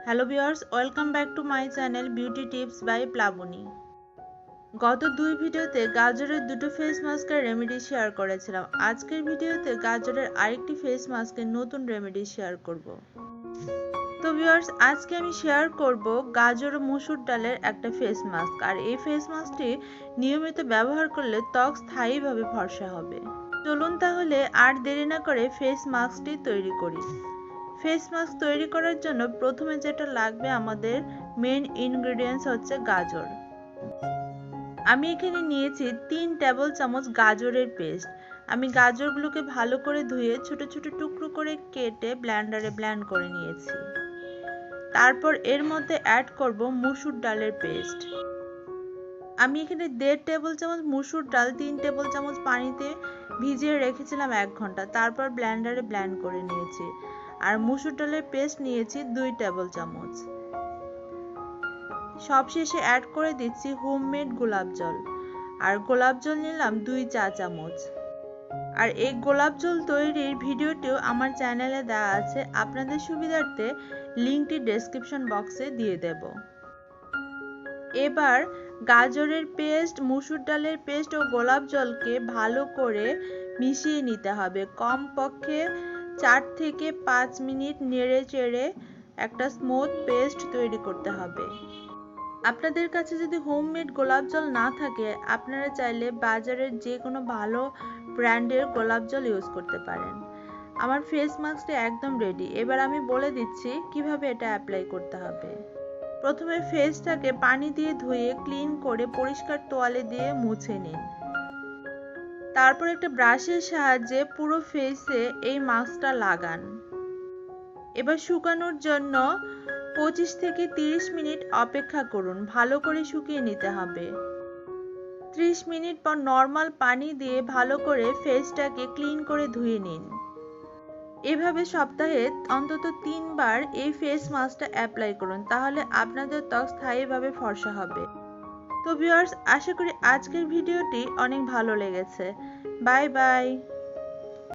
Hello viewers, welcome back to my channel beauty tips by Plabani. গত দুই ভিডিওতে গাজরের দুটো ফেস মাস্কের রেমেডি শেয়ার করেছিলাম। আজকের ভিডিওতে গাজরের আরেকটি ফেস মাস্কের নতুন রেমেডি শেয়ার করব। তো ভিউয়ার্স, আজকে আমি শেয়ার করব গাজর ও মসুর ডালের একটা ফেস মাস্ক। আর এই ফেস মাস্কটি নিয়মিত ব্যবহার করলে ত্বক স্থায়ীভাবে ফর্সা হবে। চলুন তাহলে আর দেরি না করে ফেস মাস্কটি তৈরি করি। ফেস মাস্ক তৈরি করার জন্য প্রথমে যেটা লাগবে আমাদের মেইন ইনগ্রেডিয়েন্টস হচ্ছে গাজর। আমি এখানে নিয়েছি 3 টেবিল চামচ গাজরের পেস্ট। আমি গাজরগুলোকে ভালো করে ধুয়ে ছোট ছোট টুকরো করে কেটে ব্লেন্ডারে ব্লেন্ড করে নিয়েছি। তারপর এর মধ্যে অ্যাড করব মসুর ডালের পেস্ট। আমি এখানে 1.5 টেবিল চামচ মসুর ডাল 3 টেবিল চামচ পানিতে ভিজিয়ে রেখেছিলাম 1 ঘন্টা। তারপর ব্লেন্ডারে ব্লেন্ড করে নিয়েছি। আর মসুর ডালের পেস্ট নিয়েছি 2 টেবিল চামচ। সবশেষে অ্যাড করে দিচ্ছি হোমমেড গোলাপ জল। আর গোলাপ জল নিলাম 2 চা চামচ। আর এই গোলাপ জল তৈরির ভিডিওটিও আমার চ্যানেলে দেওয়া আছে, আপনাদের সুবিধার্থে লিংকটি ডেসক্রিপশন বক্সে দিয়ে দেব। এবার গাজরের পেস্ট, মসুর ডালের পেস্ট ও গোলাপ জলকে ভালো করে মিশিয়ে নিতে হবে। কমপক্ষে 4 থেকে 5 মিনিট নেড়ে চেড়ে একটা স্মুথ পেস্ট তৈরি করতে হবে। আপনাদের কাছে যদি হোমমেড গোলাপ জল না থাকে, আপনারা চাইলে বাজারের যে কোনো ভালো ব্র্যান্ডের গোলাপ জল ইউজ করতে পারেন। আমার ফেস মাস্কটি একদম রেডি। এবার আমি বলে দিচ্ছি কিভাবে এটা অ্যাপ্লাই করতে হবে। প্রথমে ফেসটাকে পানি দিয়ে ধুয়ে ক্লিন করে পরিষ্কার তোয়ালে দিয়ে মুছে নিন। তারপর একটা ব্রাশের সাহায্যে পুরো ফেসে এই মাস্কটা লাগান। এবার শুকানোর জন্য 25 থেকে 30 মিনিট অপেক্ষা করুন। ভালো করে শুকিয়ে নিতে হবে। 30 মিনিট পর নর্মাল পানি দিয়ে ভালো করে ফেসটাকে ক্লিন করে ধুয়ে নিন। এভাবে সপ্তাহে অন্তত 3 বার এই ফেস মাস্কটা অ্যাপ্লাই করুন, তাহলে আপনাদের ত্বক স্থায়ীভাবে ফর্সা হবে। তো ভিউয়ার্স, আশা করি আজকের ভিডিওটি অনেক ভালো লেগেছে। Bye bye.